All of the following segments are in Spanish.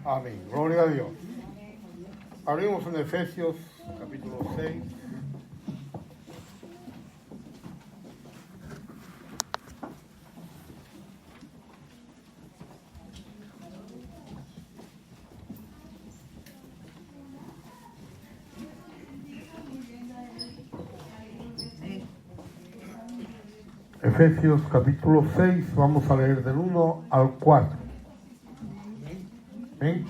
Amén. Gloria a Dios. Abrimos en Efesios capítulo 6. Efesios capítulo 6, vamos a leer del 1 al 4. ¿Ven?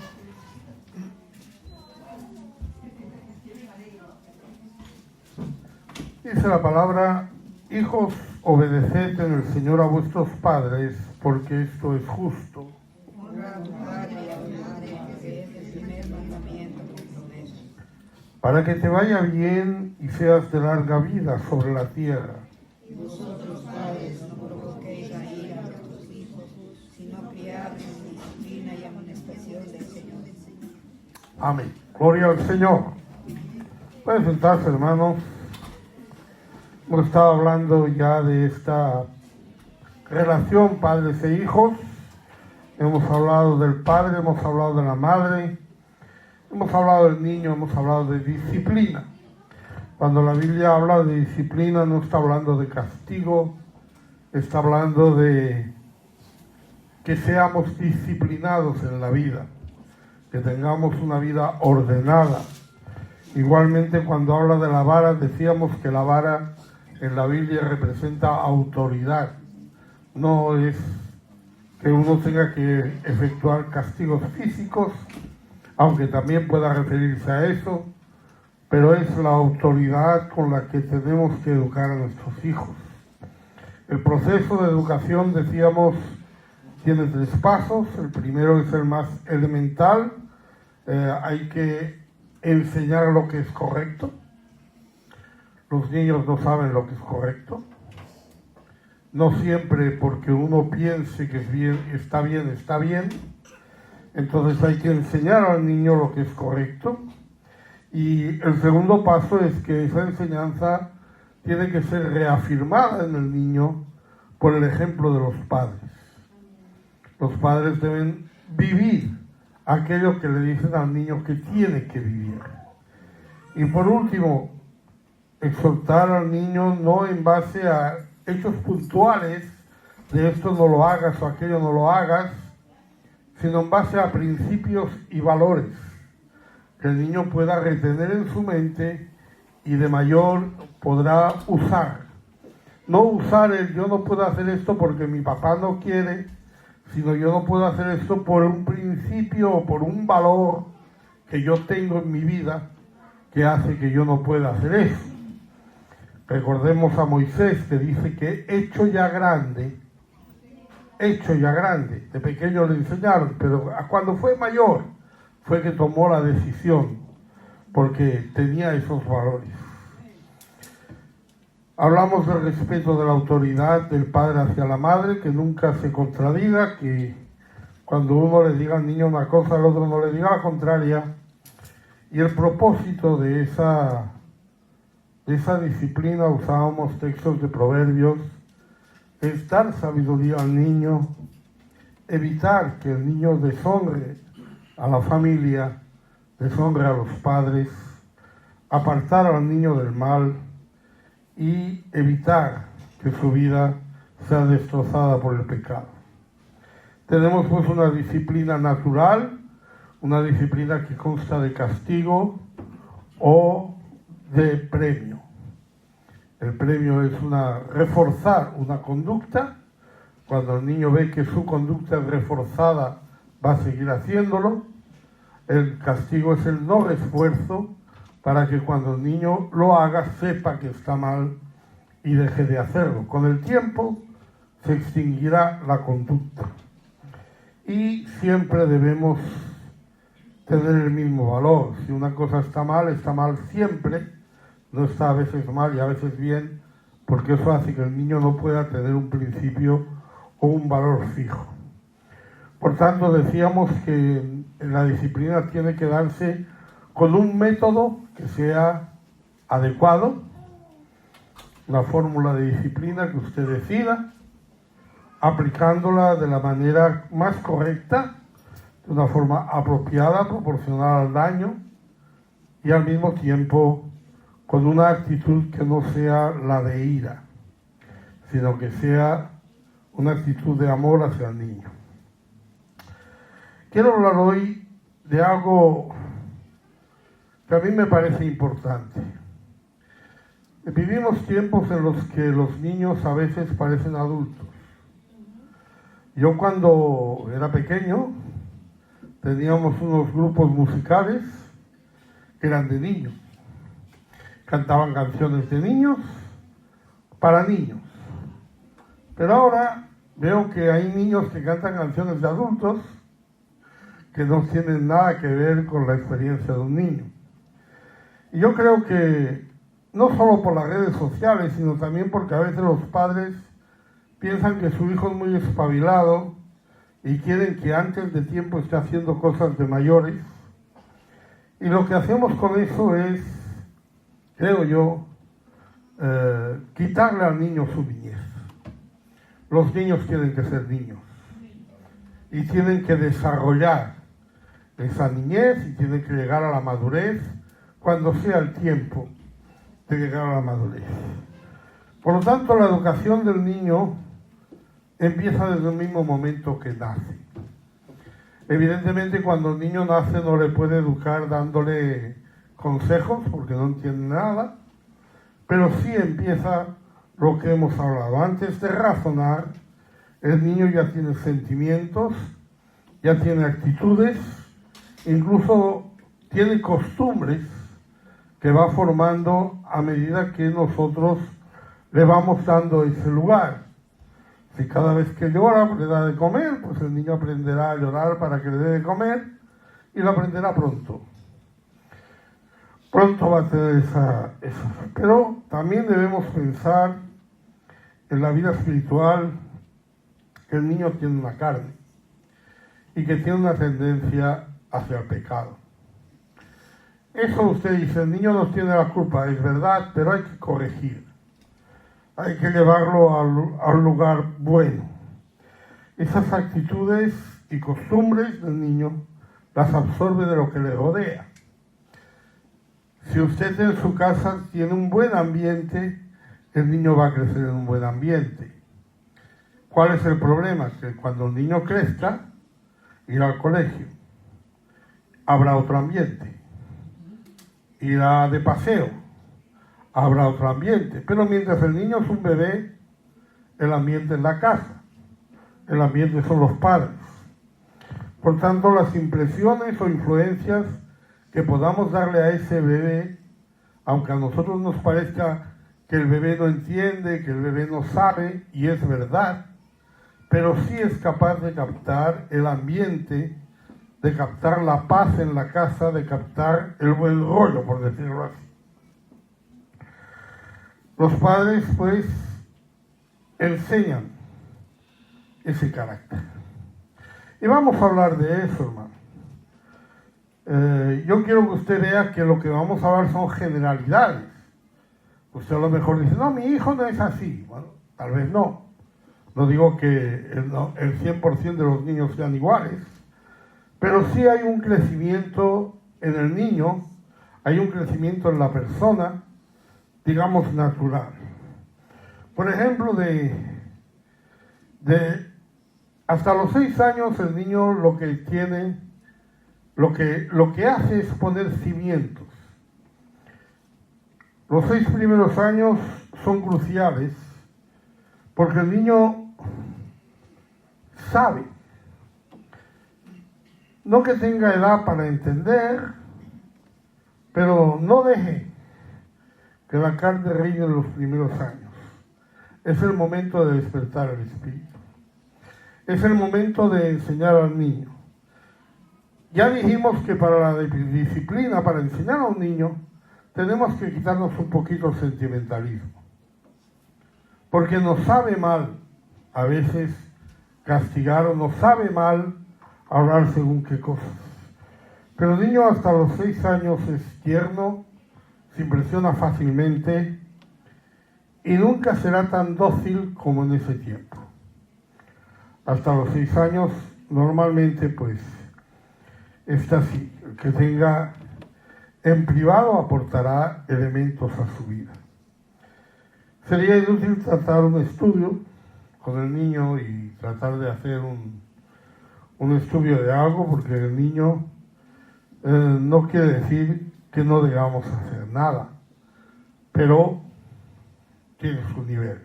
Dice la palabra: hijos, obedeced en el Señor a vuestros padres, porque esto es justo. Para que te vaya bien y seas de larga vida sobre la tierra. Vosotros, padres, no provoquéis a ira a vuestros hijos, sino criadlos en disciplina y amonestación del Señor. Amén. Gloria al Señor. Pueden sentarse, hermanos. Hemos estado hablando ya de esta relación padres e hijos. Hemos hablado del padre, hemos hablado de la madre, hemos hablado del niño, hemos hablado de disciplina. Cuando la Biblia habla de disciplina, no está hablando de castigo, está hablando de que seamos disciplinados en la vida, que tengamos una vida ordenada. Igualmente, cuando habla de la vara, decíamos que la vara en la Biblia representa autoridad. No es que uno tenga que efectuar castigos físicos, aunque también pueda referirse a eso, pero es la autoridad con la que tenemos que educar a nuestros hijos. El proceso de educación, decíamos, tiene 3 pasos. El primero es el más elemental. Hay que enseñar lo que es correcto. Los niños no saben lo que es correcto. No siempre porque uno piense que es bien, está bien, está bien. Entonces hay que enseñar al niño lo que es correcto. Y el segundo paso es que esa enseñanza tiene que ser reafirmada en el niño por el ejemplo de los padres. Los padres deben vivir aquello que le dicen al niño que tiene que vivir. Y por último, exhortar al niño no en base a hechos puntuales de esto no lo hagas o aquello no lo hagas, sino en base a principios y valores que el niño pueda retener en su mente y de mayor podrá usar. No usar el yo no puedo hacer esto porque mi papá no quiere, sino yo no puedo hacer esto por un principio o por un valor que yo tengo en mi vida que hace que yo no pueda hacer eso. Recordemos a Moisés, que dice que hecho ya grande, de pequeño le enseñaron, pero cuando fue mayor fue que tomó la decisión, porque tenía esos valores. Hablamos del respeto de la autoridad del padre hacia la madre, que nunca se contradiga, que cuando uno le diga al niño una cosa, al otro no le diga la contraria. Y el propósito de esa disciplina, usábamos textos de Proverbios, es dar sabiduría al niño, evitar que el niño deshonre a la familia, deshonre a los padres, apartar al niño del mal y evitar que su vida sea destrozada por el pecado. Tenemos pues una disciplina natural, una disciplina que consta de castigo o de premio. El premio es reforzar una conducta. Cuando el niño ve que su conducta es reforzada, va a seguir haciéndolo. El castigo es el no esfuerzo para que cuando el niño lo haga sepa que está mal y deje de hacerlo. Con el tiempo se extinguirá la conducta. Y siempre debemos tener el mismo valor. Si una cosa está mal siempre. No está a veces mal y a veces bien, porque eso hace que el niño no pueda tener un principio o un valor fijo. Por tanto, decíamos que la disciplina tiene que darse con un método que sea adecuado, la fórmula de disciplina que usted decida, aplicándola de la manera más correcta. de una forma apropiada, proporcional al daño y al mismo tiempo con una actitud que no sea la de ira, sino que sea una actitud de amor hacia el niño. Quiero hablar hoy de algo que a mí me parece importante. Vivimos tiempos en los que los niños a veces parecen adultos. Yo cuando era pequeño teníamos unos grupos musicales que eran de niños. Cantaban canciones de niños para niños. Pero ahora veo que hay niños que cantan canciones de adultos que no tienen nada que ver con la experiencia de un niño. Y yo creo que no solo por las redes sociales, sino también porque a veces los padres piensan que su hijo es muy espabilado y quieren que antes de tiempo esté haciendo cosas de mayores. Y lo que hacemos con eso es, creo yo, quitarle al niño su niñez. Los niños tienen que ser niños y tienen que desarrollar esa niñez y tienen que llegar a la madurez cuando sea el tiempo de llegar a la madurez. Por lo tanto, la educación del niño empieza desde el mismo momento que nace. Evidentemente, cuando el niño nace no le puede educar dándole consejos porque no entiende nada, pero sí empieza lo que hemos hablado. Antes de razonar, el niño ya tiene sentimientos, ya tiene actitudes, incluso tiene costumbres que va formando a medida que nosotros le vamos dando ese lugar. Si cada vez que llora le da de comer, pues el niño aprenderá a llorar para que le dé de comer y lo aprenderá pronto. Pronto va a tener esa. Pero también debemos pensar en la vida espiritual que el niño tiene una carne y que tiene una tendencia hacia el pecado. Eso usted dice, el niño no tiene la culpa, es verdad, pero hay que corregir. Hay que llevarlo al lugar bueno. Esas actitudes y costumbres del niño las absorbe de lo que le rodea. Si usted en su casa tiene un buen ambiente, el niño va a crecer en un buen ambiente. ¿Cuál es el problema? Que cuando el niño crezca, irá al colegio, habrá otro ambiente. Irá de paseo, habrá otro ambiente. Pero mientras el niño es un bebé, el ambiente es la casa, el ambiente son los padres. Por tanto, las impresiones o influencias que podamos darle a ese bebé, aunque a nosotros nos parezca que el bebé no entiende, que el bebé no sabe, y es verdad, pero sí es capaz de captar el ambiente, de captar la paz en la casa, de captar el buen rollo, por decirlo así. Los padres, pues, enseñan ese carácter. Y vamos a hablar de eso, hermano. Yo quiero que usted vea que lo que vamos a hablar son generalidades. Usted a lo mejor dice, no, mi hijo no es así. Bueno, tal vez no. No digo que el 100% de los niños sean iguales, pero sí hay un crecimiento en el niño, hay un crecimiento en la persona, digamos, natural. Por ejemplo, hasta los 6 años el niño lo que tiene, lo que hace es poner cimientos. Los 6 primeros años son cruciales porque el niño sabe. No que tenga edad para entender, pero no deje que la carne reine en los primeros años. Es el momento de despertar el espíritu. Es el momento de enseñar al niño. Ya dijimos que para la disciplina, para enseñar a un niño, tenemos que quitarnos un poquito el sentimentalismo. Porque nos sabe mal a veces castigar o nos sabe mal hablar según qué cosas. Pero el niño hasta los 6 años es tierno, se impresiona fácilmente y nunca será tan dócil como en ese tiempo. Hasta los 6 años normalmente pues Esta sí, el que tenga en privado aportará elementos a su vida. Sería inútil tratar un estudio con el niño y tratar de hacer un estudio de algo, porque el niño no quiere decir que no debamos hacer nada, pero tiene su nivel.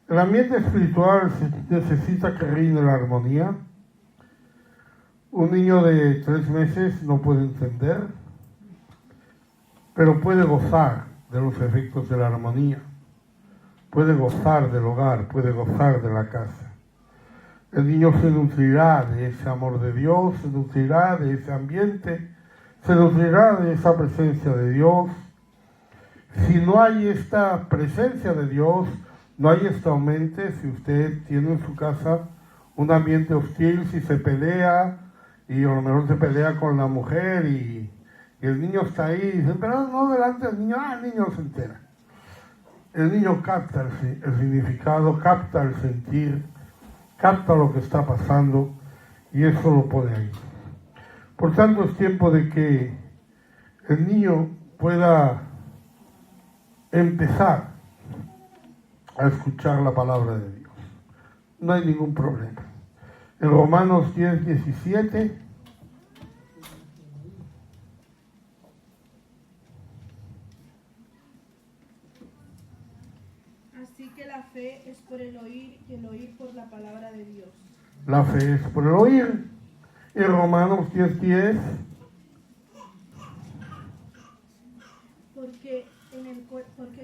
El ambiente espiritual necesita que reine la armonía. Un niño de 3 meses no puede entender, pero puede gozar de los efectos de la armonía, puede gozar del hogar, puede gozar de la casa. El niño se nutrirá de ese amor de Dios, se nutrirá de ese ambiente, se nutrirá de esa presencia de Dios. Si no hay esta presencia de Dios, no hay este ambiente. Si usted tiene en su casa un ambiente hostil, si se pelea, y a lo mejor se pelea con la mujer y el niño está ahí, y dice, pero no delante del niño, el niño se entera. El niño capta el significado, capta el sentir, capta lo que está pasando y eso lo pone ahí. Por tanto, es tiempo de que el niño pueda empezar a escuchar la palabra de Dios. No hay ningún problema. En Romanos 10, 17... Así que la fe es por el oír y el oír por la palabra de Dios. La fe es por el oír. En Romanos 10, 10... Porque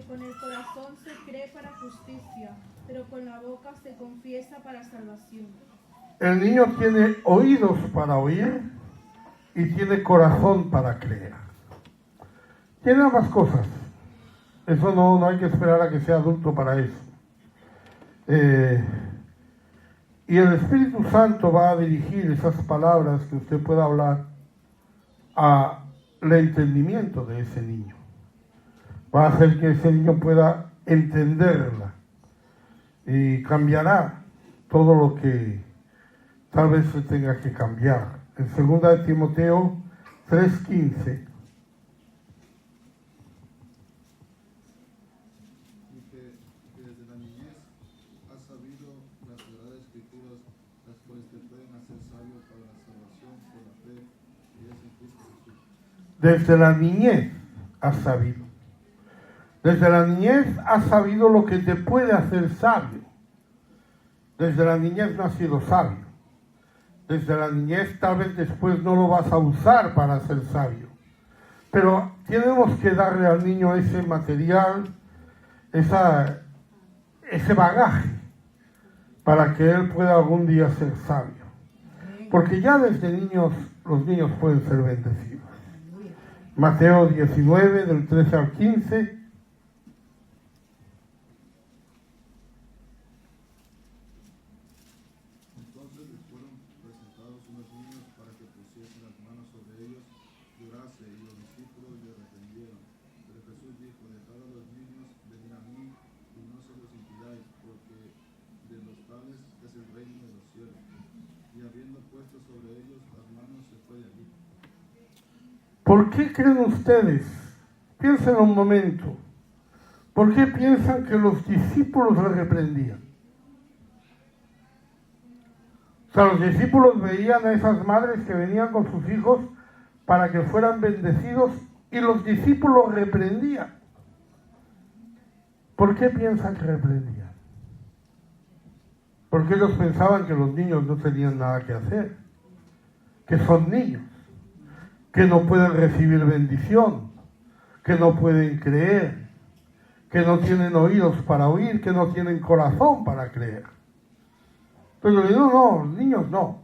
con el corazón se cree para justicia, pero con la boca se confiesa para salvación. El niño tiene oídos para oír y tiene corazón para creer. Tiene ambas cosas. Eso no hay que esperar a que sea adulto para eso. Y el Espíritu Santo va a dirigir esas palabras que usted pueda hablar al entendimiento de ese niño. Va a hacer que ese niño pueda entenderla y cambiará todo lo que tal vez se tenga que cambiar. En 2 de Timoteo 3:15. Desde la niñez has sabido las sagradas escrituras, las cuales te pueden hacer sabio para la salvación por la fe que es en Cristo Jesús. Desde la niñez has sabido. Desde la niñez has sabido lo que te puede hacer sabio. Desde la niñez no has sido sabio. Desde la niñez tal vez después no lo vas a usar para ser sabio. Pero tenemos que darle al niño ese material, ese bagaje, para que él pueda algún día ser sabio. Porque ya desde niños, los niños pueden ser bendecidos. Mateo 19, del 13 al 15. Entonces les fueron presentados unos niños para que pusiesen las manos sobre ellos, llorase, y los discípulos le reprendieron. Pero Jesús dijo, dejad a los niños venir a mí, y no se los impidáis, porque de los tales es el reino de los cielos. Y habiendo puesto sobre ellos las manos, se fue de allí. ¿Por qué creen ustedes? Piensen un momento. ¿Por qué piensan que los discípulos le reprendían? O sea, los discípulos veían a esas madres que venían con sus hijos para que fueran bendecidos y los discípulos reprendían. ¿Por qué piensan que reprendían? Porque ellos pensaban que los niños no tenían nada que hacer, que son niños, que no pueden recibir bendición, que no pueden creer, que no tienen oídos para oír, que no tienen corazón para creer. Pero yo digo, no, los niños no.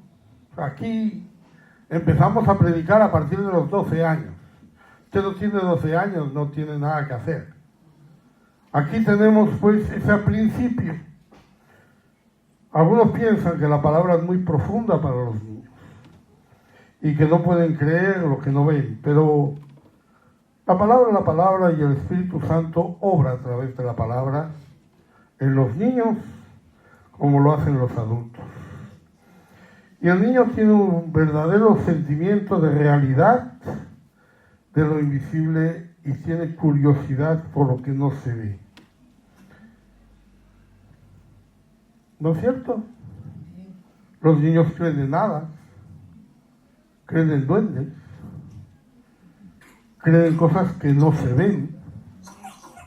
Aquí empezamos a predicar a partir de los 12 años. Usted no tiene 12 años, no tiene nada que hacer. Aquí tenemos pues ese principio. Algunos piensan que la palabra es muy profunda para los niños y que no pueden creer lo que no ven, pero la palabra y el Espíritu Santo obra a través de la palabra en los niños como lo hacen los adultos. Y el niño tiene un verdadero sentimiento de realidad de lo invisible y tiene curiosidad por lo que no se ve. ¿No es cierto? Los niños creen en hadas, creen en duendes, creen en cosas que no se ven,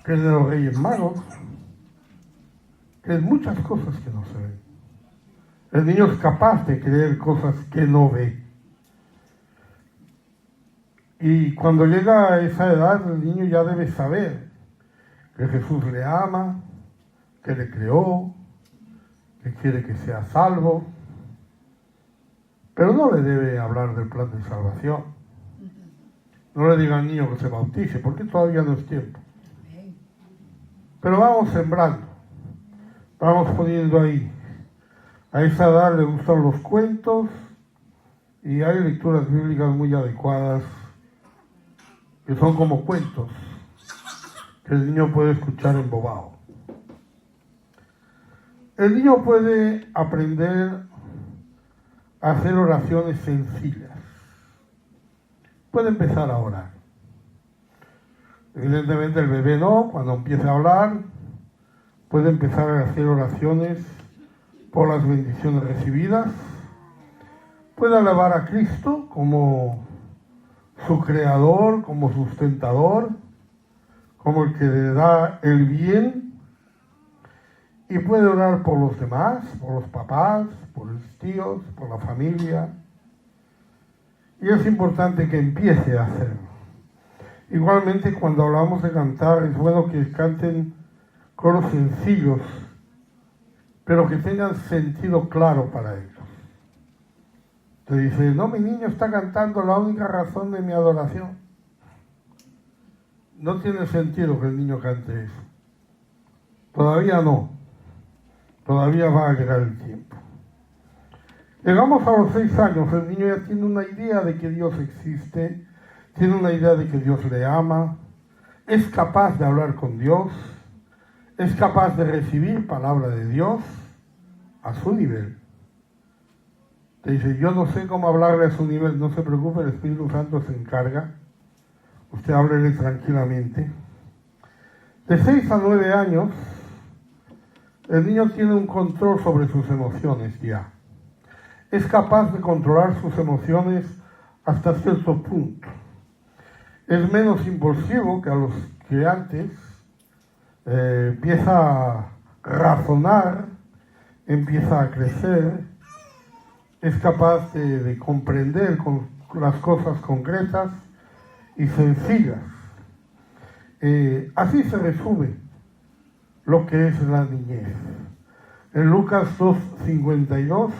creen en los Reyes Magos, creen muchas cosas que no se ven. El niño es capaz de creer cosas que no ve. Y cuando llega a esa edad, el niño ya debe saber que Jesús le ama, que le creó, que quiere que sea salvo, pero no le debe hablar del plan de salvación. No le diga al niño que se bautice, porque todavía no es tiempo. Pero vamos sembrando, vamos poniendo ahí. A esa edad le gustan los cuentos y hay lecturas bíblicas muy adecuadas que son como cuentos que el niño puede escuchar embobado. El niño puede aprender a hacer oraciones sencillas. Puede empezar a orar. Evidentemente el bebé no, cuando empiece a hablar, puede empezar a hacer oraciones por las bendiciones recibidas. Puede alabar a Cristo como su creador, como sustentador, como el que le da el bien, y puede orar por los demás, por los papás, por los tíos, por la familia. Y es importante que empiece a hacerlo. Igualmente, cuando hablamos de cantar, es bueno que canten coros sencillos, pero que tengan sentido claro para ellos. Te dice, no, mi niño está cantando la única razón de mi adoración. No tiene sentido que el niño cante eso. Todavía no. Todavía va a llegar el tiempo. Llegamos a los 6 años, el niño ya tiene una idea de que Dios existe, tiene una idea de que Dios le ama, es capaz de hablar con Dios, es capaz de recibir palabra de Dios a su nivel. Te dice, yo no sé cómo hablarle a su nivel, no se preocupe, el Espíritu Santo se encarga. Usted háblele tranquilamente. De 6 a 9 años, el niño tiene un control sobre sus emociones ya. Es capaz de controlar sus emociones hasta cierto punto. Es menos impulsivo que a los que antes. Empieza a razonar, empieza a crecer, es capaz de comprender con las cosas concretas y sencillas. Así se resume lo que es la niñez. En Lucas 2:52,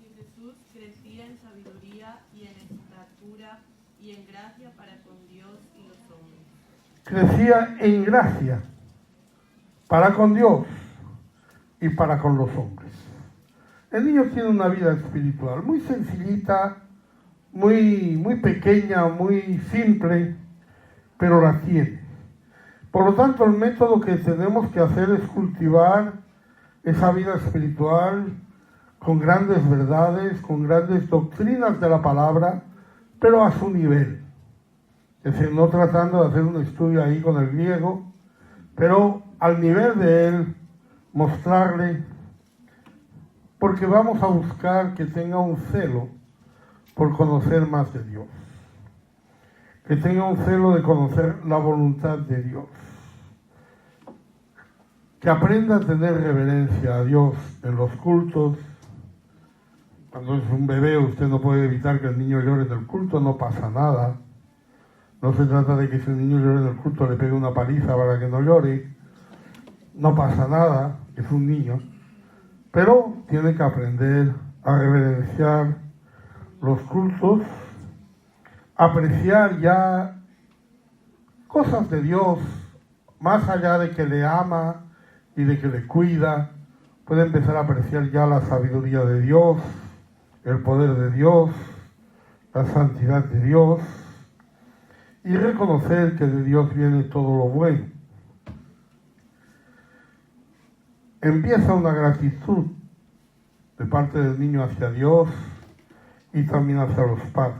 y Jesús crecía en sabiduría y en estatura y en gracia para con Dios y los hombres. crecía en gracia para con Dios y para con los hombres. El niño tiene una vida espiritual muy sencillita, muy pequeña, muy simple, pero la tiene. Por lo tanto, el método que tenemos que hacer es cultivar esa vida espiritual con grandes verdades, con grandes doctrinas de la palabra, pero a su nivel. Es decir, no tratando de hacer un estudio ahí con el griego, pero al nivel de él, mostrarle, porque vamos a buscar que tenga un celo por conocer más de Dios, que tenga un celo de conocer la voluntad de Dios, que aprenda a tener reverencia a Dios en los cultos. Cuando es un bebé, usted no puede evitar que el niño llore en el culto, no pasa nada. No se trata de que si el niño llore en el culto le pegue una paliza para que no llore. No pasa nada, es un niño. Pero tiene que aprender a reverenciar los cultos, apreciar ya cosas de Dios, más allá de que le ama y de que le cuida. Puede empezar a apreciar ya la sabiduría de Dios, el poder de Dios, la santidad de Dios, y reconocer que de Dios viene todo lo bueno. empieza una gratitud de parte del niño hacia Dios y también hacia los padres.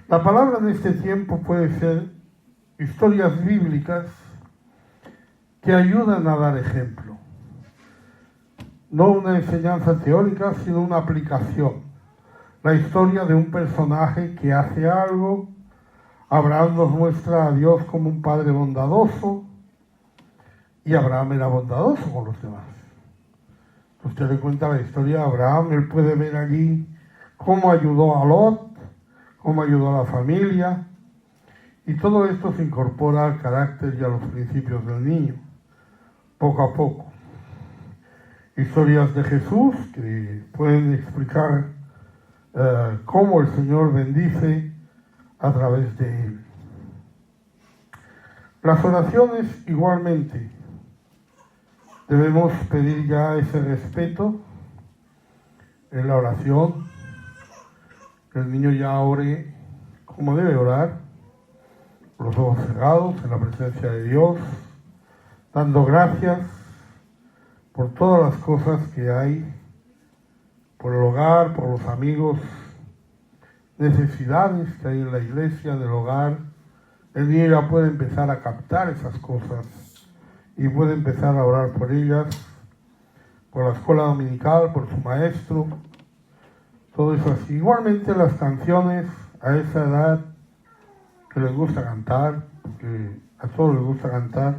La palabra en este tiempo puede ser historias bíblicas que ayudan a dar ejemplo. No una enseñanza teórica, sino una aplicación. La historia de un personaje que hace algo. Abraham nos muestra a Dios como un padre bondadoso, y Abraham era bondadoso con los demás. Usted le cuenta la historia de Abraham, él puede ver allí cómo ayudó a Lot, cómo ayudó a la familia, y todo esto se incorpora al carácter y a los principios del niño, poco a poco. Historias de Jesús que pueden explicar cómo el Señor bendice a través de él. Las oraciones igualmente. Debemos pedir ya ese respeto en la oración, que el niño ya ore como debe orar, con los ojos cerrados, en la presencia de Dios, dando gracias por todas las cosas que hay, por el hogar, por los amigos, necesidades que hay en la iglesia, en el hogar. El niño ya puede empezar a captar esas cosas y puede empezar a orar por ellas, por la escuela dominical, por su maestro, todo eso así. Igualmente las canciones a esa edad que les gusta cantar, porque a todos les gusta cantar,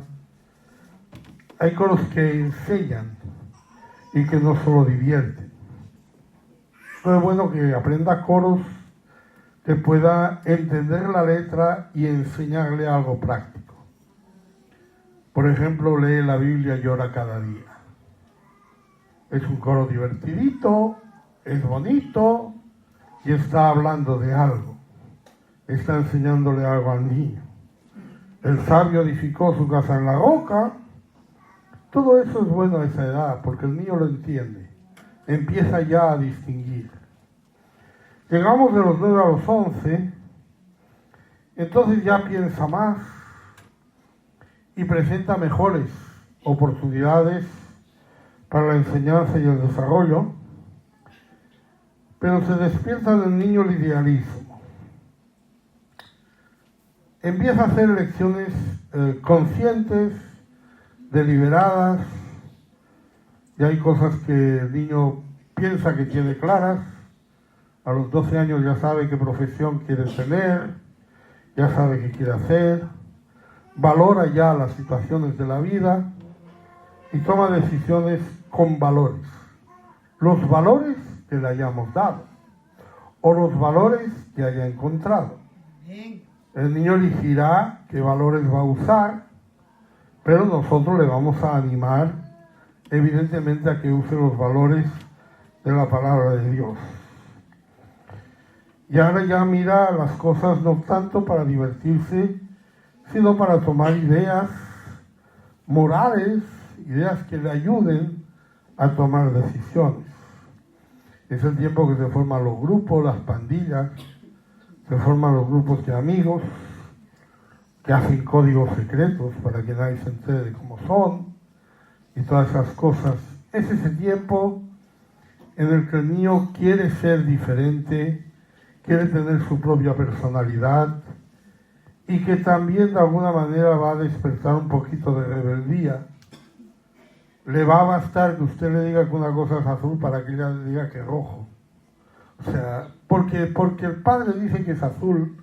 hay coros que enseñan y que no solo divierten. Pero es bueno que aprenda coros que pueda entender la letra y enseñarle algo práctico. Por ejemplo, lee la Biblia y ora cada día. Es un coro divertidito, es bonito y está hablando de algo. Está enseñándole algo al niño. El sabio edificó su casa en la roca. Todo eso es bueno a esa edad porque el niño lo entiende. Empieza ya a distinguir. Llegamos de los 9 a los 11, entonces ya piensa más y presenta mejores oportunidades para la enseñanza y el desarrollo, pero se despierta en el niño el idealismo. Empieza a hacer elecciones conscientes, deliberadas, y hay cosas que el niño piensa que tiene claras. A los 12 años ya sabe qué profesión quiere tener, ya sabe qué quiere hacer, valora ya las situaciones de la vida y toma decisiones con valores. Los valores que le hayamos dado o los valores que haya encontrado. El niño elegirá qué valores va a usar, pero nosotros le vamos a animar evidentemente a que use los valores de la palabra de Dios. Y ahora ya mira las cosas no tanto para divertirse, sino para tomar ideas morales, ideas que le ayuden a tomar decisiones. Es el tiempo que se forman los grupos, las pandillas, se forman los grupos de amigos, que hacen códigos secretos para que nadie se entere de cómo son, y todas esas cosas. Es ese tiempo en el que el niño quiere ser diferente, quiere tener su propia personalidad y que también de alguna manera va a despertar un poquito de rebeldía. Le va a bastar que usted le diga que una cosa es azul para que ella le diga que es rojo. O sea, porque el padre dice que es azul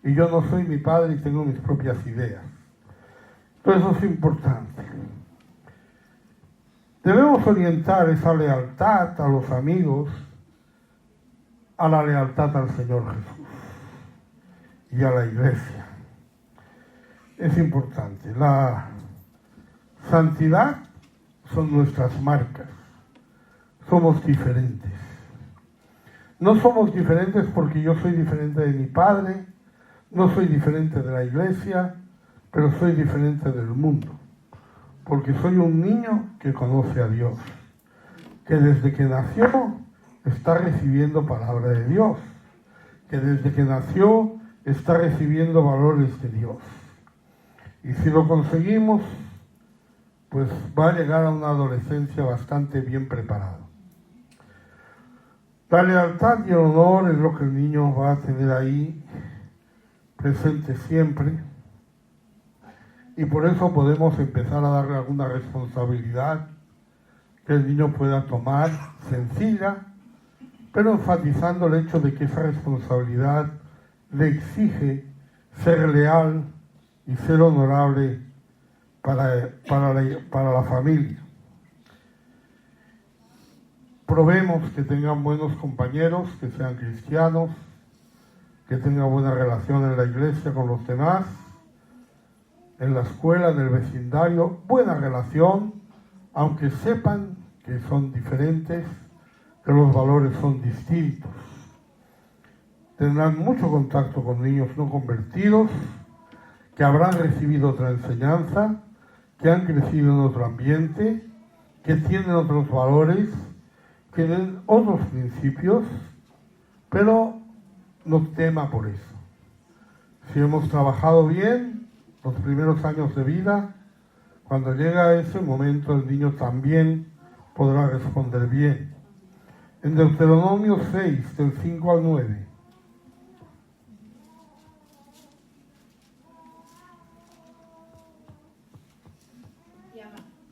y yo no soy mi padre y tengo mis propias ideas. Entonces eso es importante. Debemos orientar esa lealtad a los amigos a la lealtad al Señor Jesús y a la iglesia. Es importante. La santidad son nuestras marcas. Somos diferentes. No somos diferentes porque yo soy diferente de mi padre, no soy diferente de la iglesia, pero soy diferente del mundo. Porque soy un niño que conoce a Dios, que desde que nació está recibiendo palabra de Dios, que desde que nació está recibiendo valores de Dios. Y si lo conseguimos, pues va a llegar a una adolescencia bastante bien preparado. La lealtad y el honor es lo que el niño va a tener ahí presente siempre, y por eso podemos empezar a darle alguna responsabilidad que el niño pueda tomar, sencilla, pero enfatizando el hecho de que esa responsabilidad le exige ser leal y ser honorable para la familia. Probemos que tengan buenos compañeros, que sean cristianos, que tengan buena relación en la iglesia con los demás, en la escuela, en el vecindario, buena relación, aunque sepan que son diferentes, que los valores son distintos. Tendrán mucho contacto con niños no convertidos, que habrán recibido otra enseñanza, que han crecido en otro ambiente, que tienen otros valores, que tienen otros principios, pero no tema por eso. Si hemos trabajado bien los primeros años de vida, cuando llega ese momento el niño también podrá responder bien. En Deuteronomio 6, del 5 al 9.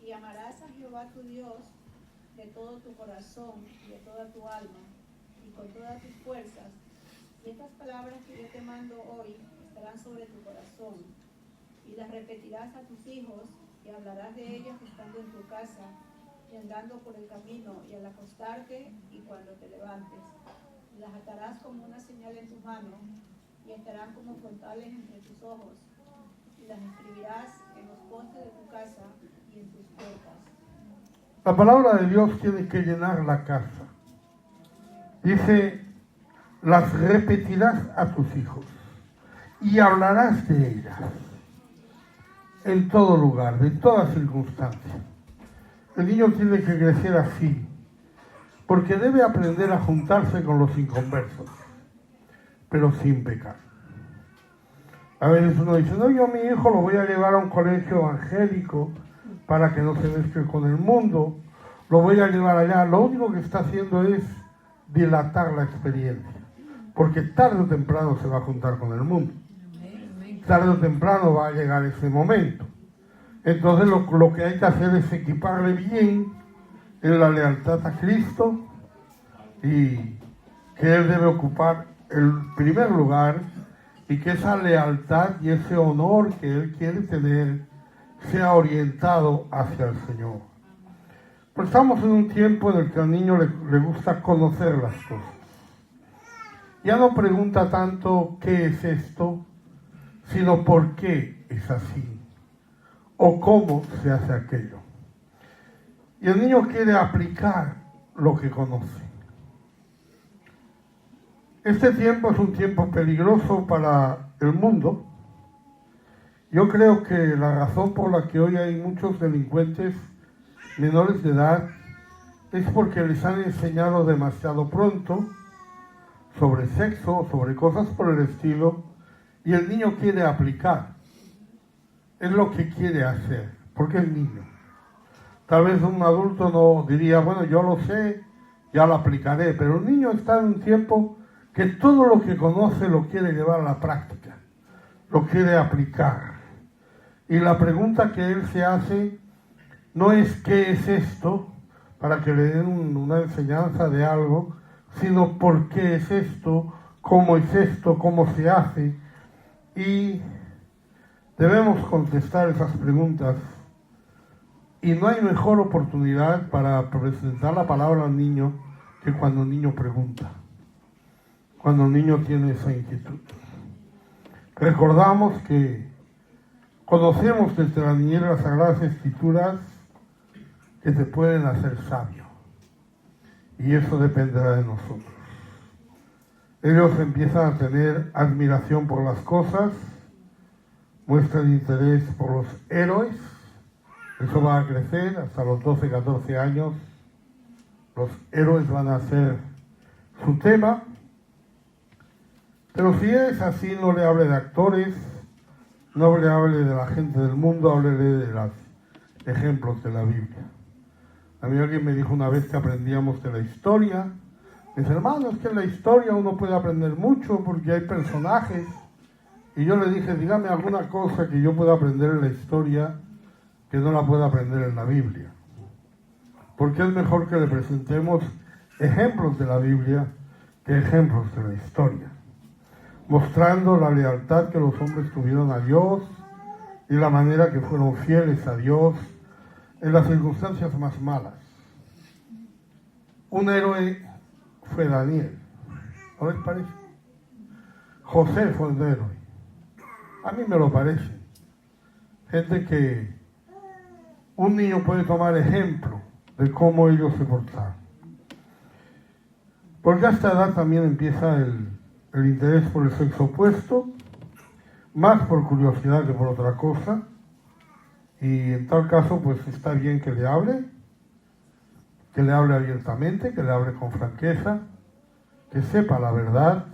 Y amarás a Jehová tu Dios de todo tu corazón y de toda tu alma y con todas tus fuerzas. Y estas palabras que yo te mando hoy estarán sobre tu corazón, y las repetirás a tus hijos, y hablarás de ellas estando en tu casa, y andando por el camino, y al acostarte, y cuando te levantes. Y las atarás como una señal en tu mano, y estarán como frontales entre tus ojos, y las escribirás en los postes de tu casa y en tus puertas. La palabra de Dios tiene que llenar la casa. Dice, las repetirás a tus hijos y hablarás de ellas en todo lugar, de toda circunstancia. El niño tiene que crecer así, porque debe aprender a juntarse con los inconversos, pero sin pecar. A veces uno dice, no, yo a mi hijo lo voy a llevar a un colegio evangélico para que no se mezcle con el mundo, lo voy a llevar allá. Lo único que está haciendo es dilatar la experiencia, porque tarde o temprano se va a juntar con el mundo. Tarde o temprano va a llegar ese momento. Entonces lo que hay que hacer es equiparle bien en la lealtad a Cristo, y que Él debe ocupar el primer lugar, y que esa lealtad y ese honor que Él quiere tener sea orientado hacia el Señor. Pues estamos en un tiempo en el que al niño le gusta conocer las cosas. Ya no pregunta tanto qué es esto, sino por qué es así, o cómo se hace aquello. Y el niño quiere aplicar lo que conoce. Este tiempo es un tiempo peligroso para el mundo. Yo creo que la razón por la que hoy hay muchos delincuentes menores de edad es porque les han enseñado demasiado pronto sobre sexo, sobre cosas por el estilo, y el niño quiere aplicar. Es lo que quiere hacer, porque es niño. Tal vez un adulto no diría, bueno, yo lo sé, ya lo aplicaré, pero el niño está en un tiempo que todo lo que conoce lo quiere llevar a la práctica, lo quiere aplicar. Y la pregunta que él se hace no es ¿qué es esto?, para que le den una enseñanza de algo, sino ¿por qué es esto?, ¿cómo es esto?, ¿cómo se hace? Y debemos contestar esas preguntas. Y no hay mejor oportunidad para presentar la palabra al niño que cuando el niño pregunta, cuando el niño tiene esa inquietud. Recordamos que conocemos desde la niñez las Sagradas Escrituras que te pueden hacer sabio, y eso dependerá de nosotros. Ellos empiezan a tener admiración por las cosas, muestran interés por los héroes. Eso va a crecer hasta los 12, 14 años. Los héroes van a ser su tema. Pero si es así, no le hable de actores, no le hable de la gente del mundo, háblele de las ejemplos de la Biblia. A mí alguien me dijo una vez que aprendíamos de la historia. Me dice, hermano, es que en la historia uno puede aprender mucho porque hay personajes. Y yo le dije, dígame alguna cosa que yo pueda aprender en la historia que no la pueda aprender en la Biblia. Porque es mejor que le presentemos ejemplos de la Biblia que ejemplos de la historia, mostrando la lealtad que los hombres tuvieron a Dios y la manera que fueron fieles a Dios en las circunstancias más malas. Un héroe fue Daniel, ¿no les parece? José fue un héroe, a mí me lo parece. Gente que un niño puede tomar ejemplo de cómo ellos se portaron. Porque a esta edad también empieza el interés por el sexo opuesto, más por curiosidad que por otra cosa, y en tal caso pues está bien que le hable abiertamente, que le hable con franqueza, que sepa la verdad,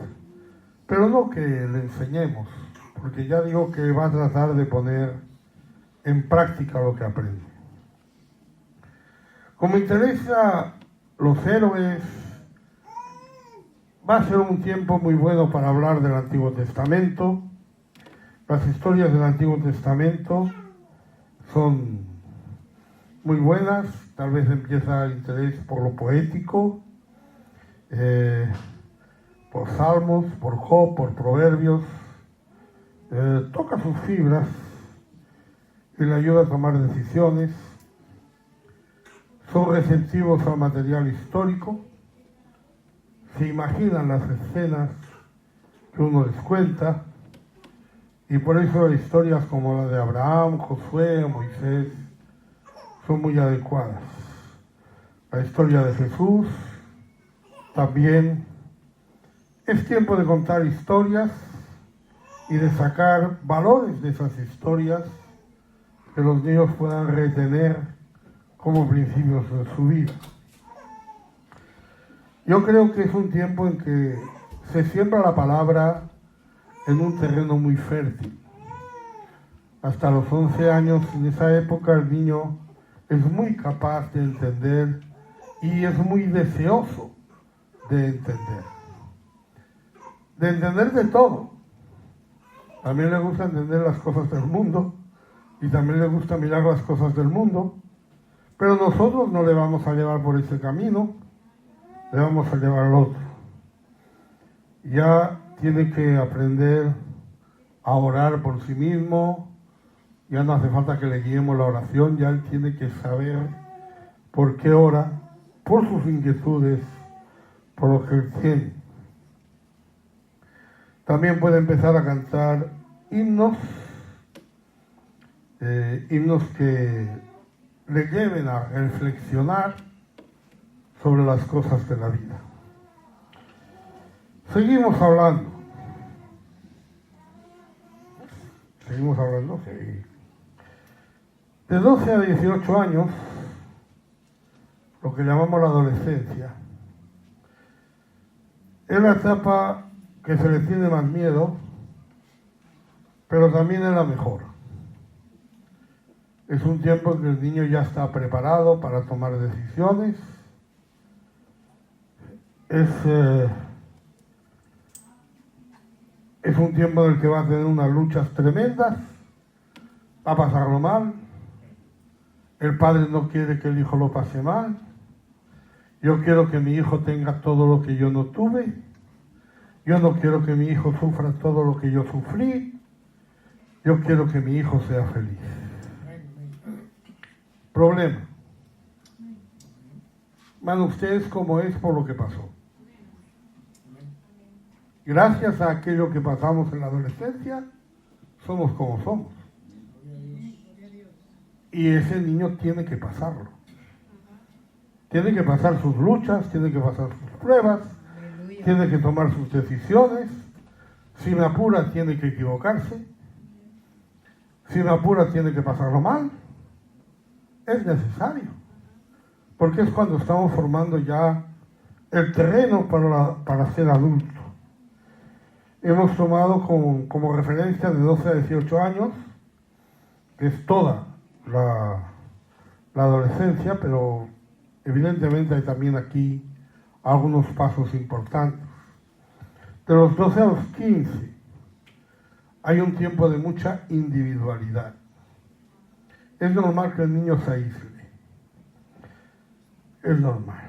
pero no que le enseñemos, porque ya digo que va a tratar de poner en práctica lo que aprende. Como interesa los héroes, va a ser un tiempo muy bueno para hablar del Antiguo Testamento. Las historias del Antiguo Testamento son muy buenas. Tal vez empieza el interés por lo poético, por Salmos, por Job, por Proverbios. Toca sus fibras y le ayuda a tomar decisiones. Son receptivos al material histórico. Se imaginan las escenas que uno les cuenta, y por eso historias como la de Abraham, Josué, Moisés son muy adecuadas. La historia de Jesús también. Es tiempo de contar historias y de sacar valores de esas historias que los niños puedan retener como principios de su vida. Yo creo que es un tiempo en que se siembra la palabra en un terreno muy fértil. Hasta los 11 años, en esa época, el niño es muy capaz de entender y es muy deseoso de entender. De entender de todo. También le gusta entender las cosas del mundo y también le gusta mirar las cosas del mundo, pero nosotros no le vamos a llevar por ese camino, le vamos a llevar al otro. Ya tiene que aprender a orar por sí mismo, ya no hace falta que le guiemos la oración, ya él tiene que saber por qué ora, por sus inquietudes, por lo que él tiene. También puede empezar a cantar himnos, himnos que le lleven a reflexionar sobre las cosas de la vida. Seguimos hablando, sí. De 12 a 18 años, lo que llamamos la adolescencia, es la etapa que se le tiene más miedo, pero también es la mejor. Es un tiempo en que el niño ya está preparado para tomar decisiones. Es un tiempo en el que va a tener unas luchas tremendas, va a pasarlo mal. El padre no quiere que el hijo lo pase mal. Yo quiero que mi hijo tenga todo lo que yo no tuve. Yo no quiero que mi hijo sufra todo lo que yo sufrí. Yo quiero que mi hijo sea feliz. Problema. Man, ustedes como es por lo que pasó. Gracias a aquello que pasamos en la adolescencia, somos como somos. Y ese niño tiene que pasarlo. Tiene que pasar sus luchas, tiene que pasar sus pruebas, tiene que tomar sus decisiones. Si me apura, tiene que equivocarse. Si me apura, tiene que pasarlo mal. Es necesario. Porque es cuando estamos formando ya el terreno para ser adultos. Hemos tomado como referencia de 12 a 18 años, que es toda la adolescencia, pero evidentemente hay también aquí algunos pasos importantes. De los 12 a los 15 hay un tiempo de mucha individualidad. Es normal que el niño se aísle. Es normal.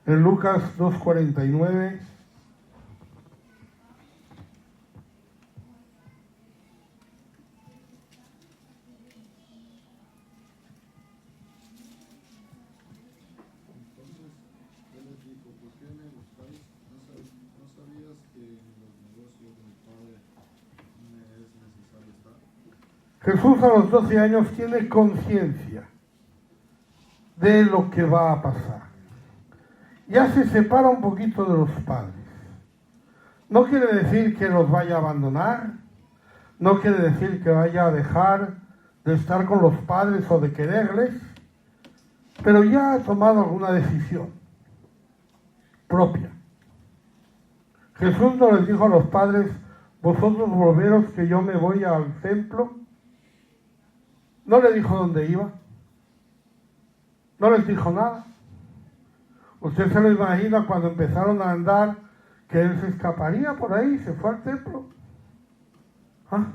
En Lucas 2:49 Jesús a los 12 años tiene conciencia de lo que va a pasar. Ya se separa un poquito de los padres. No quiere decir que los vaya a abandonar, no quiere decir que vaya a dejar de estar con los padres o de quererles, pero ya ha tomado alguna decisión propia. Jesús no les dijo a los padres, vosotros volveros que yo me voy al templo. No le dijo dónde iba. No les dijo nada. Usted se lo imagina cuando empezaron a andar, que él se escaparía por ahí, se fue al templo. ¿Ah?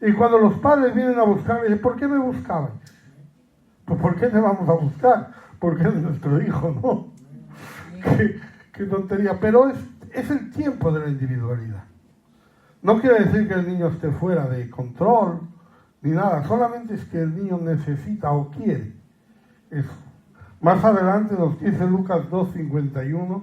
Y cuando los padres vienen a buscarle, dicen, ¿por qué me buscaban? Pues ¿por qué te vamos a buscar? Porque es nuestro hijo, ¿no? Qué tontería. Pero es el tiempo de la individualidad. No quiere decir que el niño esté fuera de control, ni nada, solamente es que el niño necesita o quiere eso. Más adelante nos dice Lucas 2:51.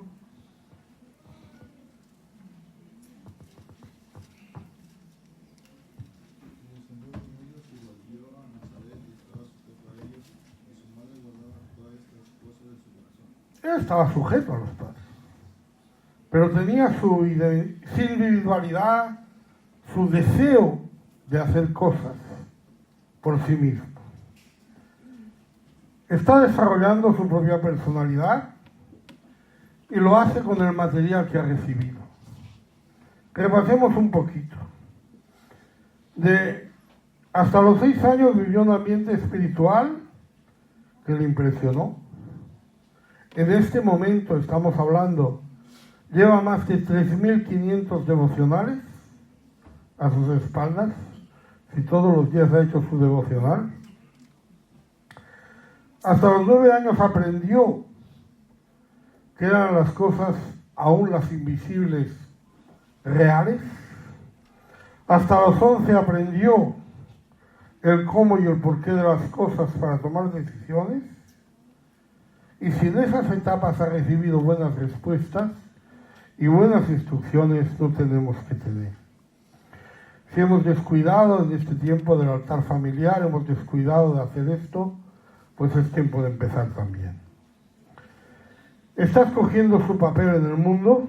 Él estaba sujeto a los padres, pero tenía su individualidad, su deseo de hacer cosas por sí mismo. Está desarrollando su propia personalidad y lo hace con el material que ha recibido. Repasemos un poquito. Hasta los 6 años vivió un ambiente espiritual que le impresionó. En este momento estamos hablando, lleva más de 3.500 devocionales a sus espaldas, si todos los días ha hecho su devocional. Hasta los 9 años aprendió que eran las cosas, aún las invisibles, reales. Hasta los 11 aprendió el cómo y el porqué de las cosas para tomar decisiones. Y si en esas etapas ha recibido buenas respuestas y buenas instrucciones, no tenemos que temer. Si hemos descuidado en este tiempo del altar familiar, hemos descuidado de hacer esto, pues es tiempo de empezar también. Está escogiendo su papel en el mundo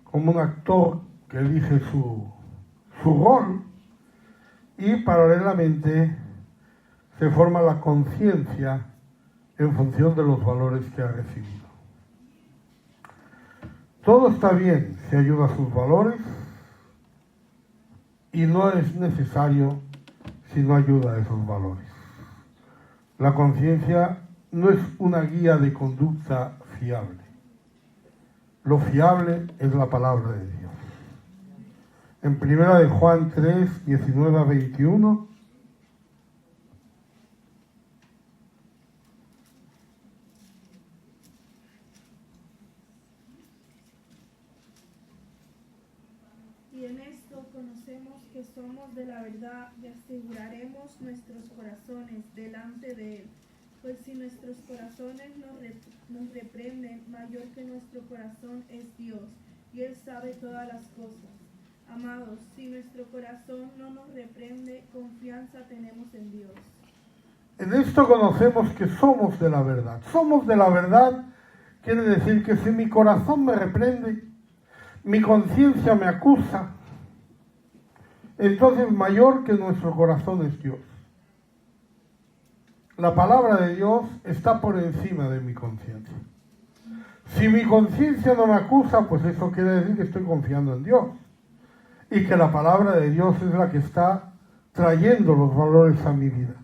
como un actor que elige su rol y paralelamente se forma la conciencia en función de los valores que ha recibido. Todo está bien si ayuda a sus valores y no es necesario si no ayuda a esos valores. La conciencia no es una guía de conducta fiable. Lo fiable es la palabra de Dios. En 1 de Juan 3, 19 a 21, y en esto conocemos que somos de la verdad y aseguraremos nuestros corazones delante de Él. Pues si nuestros corazones nos reprenden, mayor que nuestro corazón es Dios, y Él sabe todas las cosas. Amados, si nuestro corazón no nos reprende, confianza tenemos en Dios. En esto conocemos que somos de la verdad. Somos de la verdad quiere decir que si mi corazón me reprende, mi conciencia me acusa, entonces mayor que nuestro corazón es Dios. La palabra de Dios está por encima de mi conciencia. Si mi conciencia no me acusa, pues eso quiere decir que estoy confiando en Dios. Y que la palabra de Dios es la que está trayendo los valores a mi vida.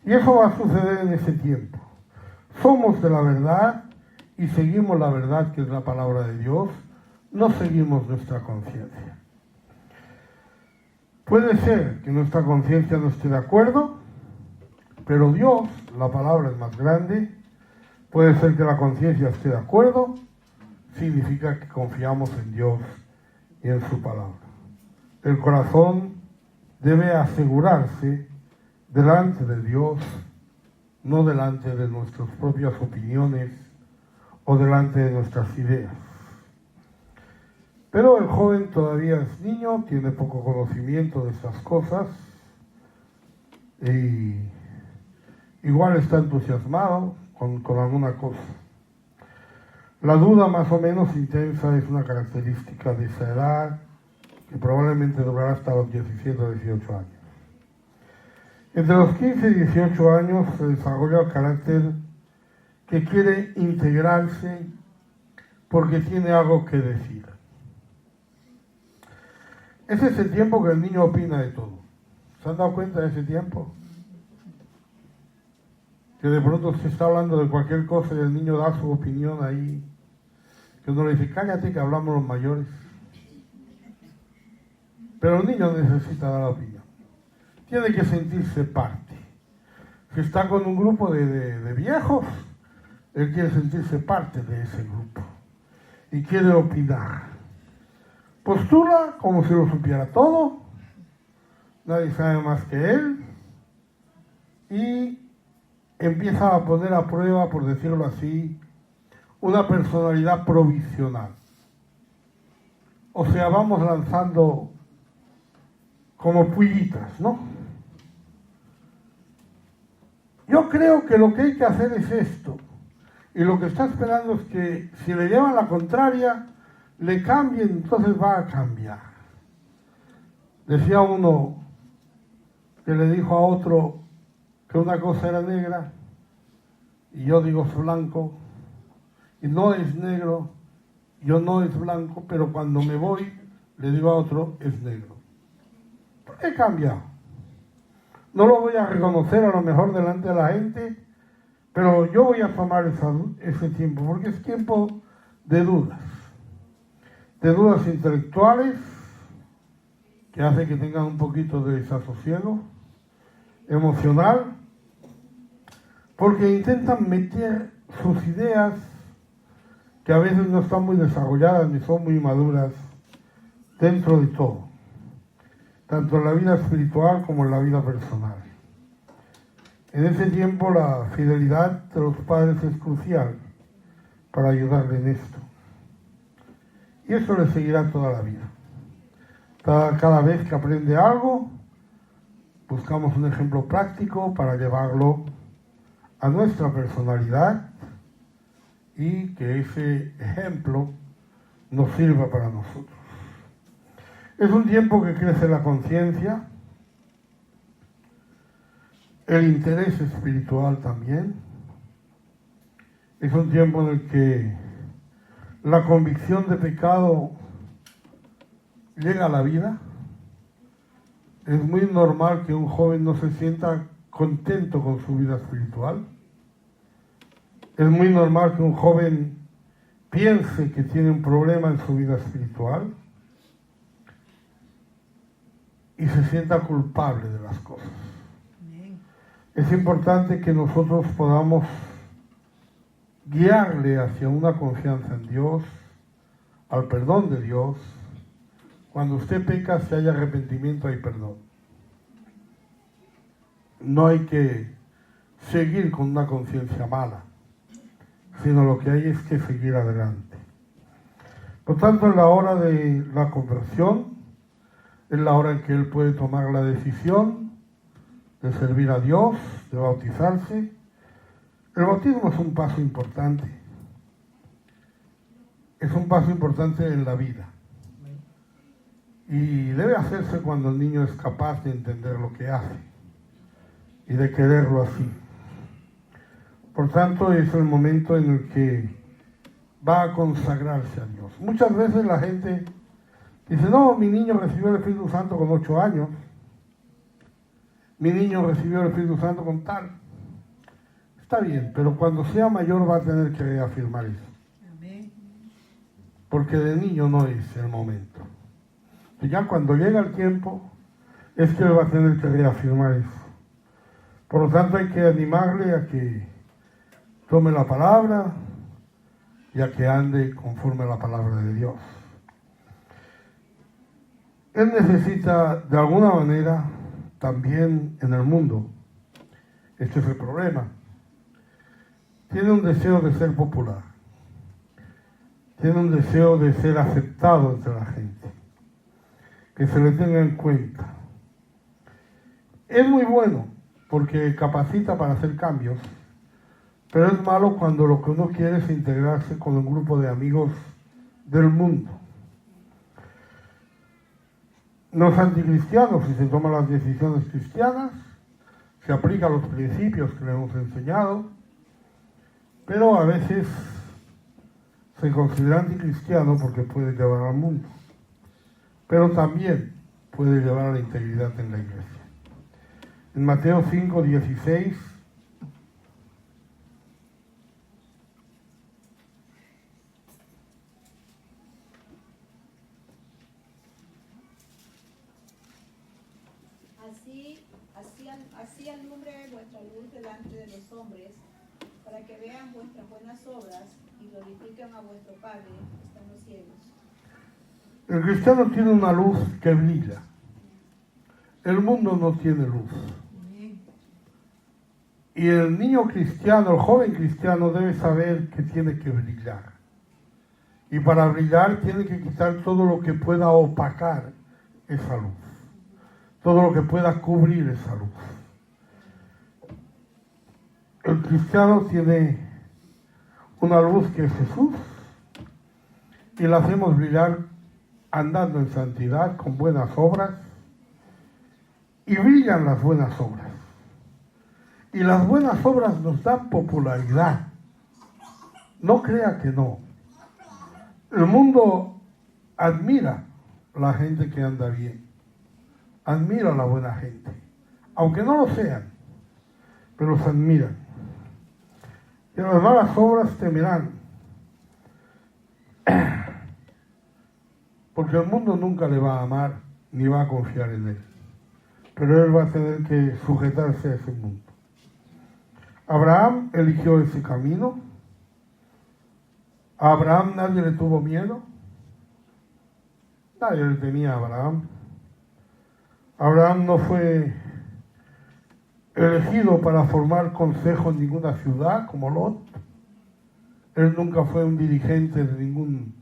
Y eso va a suceder en ese tiempo. Somos de la verdad y seguimos la verdad, que es la palabra de Dios, no seguimos nuestra conciencia. Puede ser que nuestra conciencia no esté de acuerdo, pero Dios, la palabra es más grande. Puede ser que la conciencia esté de acuerdo, significa que confiamos en Dios y en su palabra. El corazón debe asegurarse delante de Dios, no delante de nuestras propias opiniones o delante de nuestras ideas. Pero el joven todavía es niño, tiene poco conocimiento de estas cosas y igual está entusiasmado con alguna cosa. La duda más o menos intensa es una característica de esa edad que probablemente durará hasta los 17 o 18 años. Entre los 15 y 18 años se desarrolla el carácter que quiere integrarse porque tiene algo que decir. Ese es el tiempo que el niño opina de todo. ¿Se han dado cuenta de ese tiempo? Que de pronto se está hablando de cualquier cosa y el niño da su opinión ahí. Que uno le dice, cállate que hablamos los mayores. Pero el niño necesita dar la opinión. Tiene que sentirse parte. Si está con un grupo de viejos, él quiere sentirse parte de ese grupo. Y quiere opinar. Postula como si lo supiera todo. Nadie sabe más que él. Y empieza a poner a prueba, por decirlo así, una personalidad provisional. O sea, vamos lanzando como pullitas, ¿no? Yo creo que lo que hay que hacer es esto. Y lo que está esperando es que si le llevan la contraria, le cambien, entonces va a cambiar. Decía uno que le dijo a otro que una cosa era negra, y yo digo es blanco, y no es negro, yo no es blanco, pero cuando me voy, le digo a otro, es negro. ¿Por qué he cambiado? No lo voy a reconocer a lo mejor delante de la gente, pero yo voy a tomar ese tiempo, porque es tiempo de dudas intelectuales, que hace que tengan un poquito de desasosiego emocional, porque intentan meter sus ideas, que a veces no están muy desarrolladas ni son muy maduras, dentro de todo, tanto en la vida espiritual como en la vida personal. En ese tiempo la fidelidad de los padres es crucial para ayudarle en esto. Y eso le seguirá toda la vida. Cada vez que aprende algo, buscamos un ejemplo práctico para llevarlo a nuestra personalidad y que ese ejemplo nos sirva para nosotros. Es un tiempo que crece la conciencia, el interés espiritual también. Es un tiempo en el que la convicción de pecado llega a la vida. Es muy normal que un joven no se sienta contento con su vida espiritual. Es muy normal que un joven piense que tiene un problema en su vida espiritual y se sienta culpable de las cosas. Es importante que nosotros podamos guiarle hacia una confianza en Dios, al perdón de Dios. Cuando usted peca, si hay arrepentimiento, hay perdón. No hay que seguir con una conciencia mala, sino lo que hay es que seguir adelante. Por tanto, en la hora de la conversión, es la hora en que él puede tomar la decisión de servir a Dios, de bautizarse. El bautismo es un paso importante. Es un paso importante en la vida. Y debe hacerse cuando el niño es capaz de entender lo que hace y de quererlo así. Por tanto, es el momento en el que va a consagrarse a Dios. Muchas veces la gente dice, no, mi niño recibió el Espíritu Santo con 8 años. mi niño recibió el Espíritu Santo con tal. Está bien, pero cuando sea mayor va a tener que reafirmar eso. Porque de niño no es el momento. Y ya cuando llega el tiempo, es que él va a tener que reafirmar eso. Por lo tanto, hay que animarle a que tome la palabra y a que ande conforme a la palabra de Dios. Él necesita, de alguna manera, también en el mundo, este es el problema, tiene un deseo de ser popular, tiene un deseo de ser aceptado entre la gente, que se le tenga en cuenta. Es muy bueno porque capacita para hacer cambios, pero es malo cuando lo que uno quiere es integrarse con un grupo de amigos del mundo. No es anticristiano si se toman las decisiones cristianas, se aplican los principios que le hemos enseñado, pero a veces se considera anticristiano porque puede llevar al mundo, pero también puede llevar a la integridad en la iglesia. En Mateo 5:16, así alumbre vuestra luz delante de los hombres, para que vean vuestras buenas obras y glorifiquen a vuestro Padre que está en los cielos. el cristiano tiene una luz que brilla. El mundo no tiene luz. Y el niño cristiano, el joven cristiano, debe saber que tiene que brillar. Y para brillar tiene que quitar todo lo que pueda opacar esa luz. Todo lo que pueda cubrir esa luz. El cristiano tiene una luz que es Jesús y la hacemos brillar andando en santidad, con buenas obras, y brillan las buenas obras. Y las buenas obras nos dan popularidad. No crea que no. El mundo admira la gente que anda bien. Admira a la buena gente. Aunque no lo sean, pero los admiran. Y las malas obras temerán. Porque el mundo nunca le va a amar ni va a confiar en él. Pero él va a tener que sujetarse a ese mundo. Abraham eligió ese camino. A Abraham nadie le tuvo miedo. Nadie le temía a Abraham. Abraham no fue elegido para formar consejo en ninguna ciudad como Lot. Él nunca fue un dirigente de ningún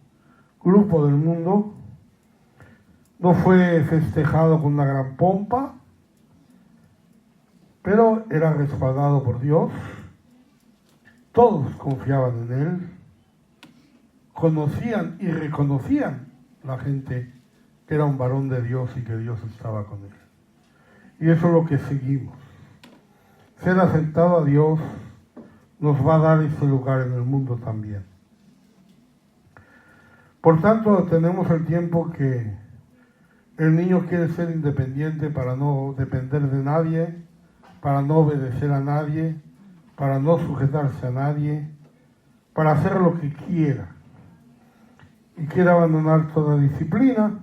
grupo del mundo. No fue festejado con una gran pompa, pero era respaldado por Dios. Todos confiaban en él. Conocían y reconocían la gente que era un varón de Dios y que Dios estaba con él. Y eso es lo que seguimos. Ser aceptado a Dios nos va a dar ese lugar en el mundo también. Por tanto, tenemos el tiempo que el niño quiere ser independiente para no depender de nadie, para no obedecer a nadie, para no sujetarse a nadie, para hacer lo que quiera. Y quiere abandonar toda disciplina,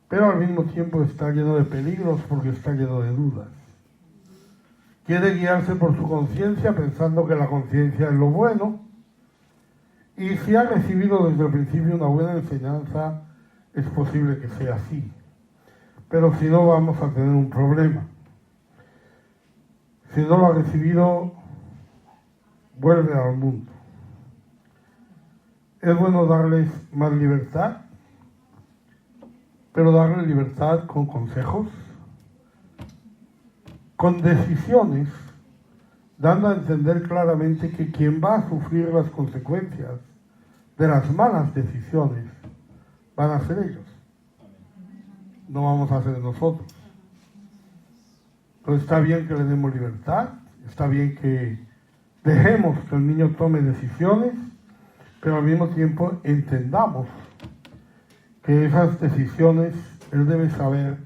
pero al mismo tiempo está lleno de peligros porque está lleno de dudas. Quiere guiarse por su conciencia pensando que la conciencia es lo bueno, y si ha recibido desde el principio una buena enseñanza, es posible que sea así. Pero si no, vamos a tener un problema. Si no lo ha recibido, vuelve al mundo. Es bueno darles más libertad, pero darles libertad con consejos, con decisiones, dando a entender claramente que quien va a sufrir las consecuencias de las malas decisiones van a ser ellos. No vamos a ser nosotros. Pero está bien que le demos libertad, está bien que dejemos que el niño tome decisiones, pero al mismo tiempo entendamos que esas decisiones él debe saber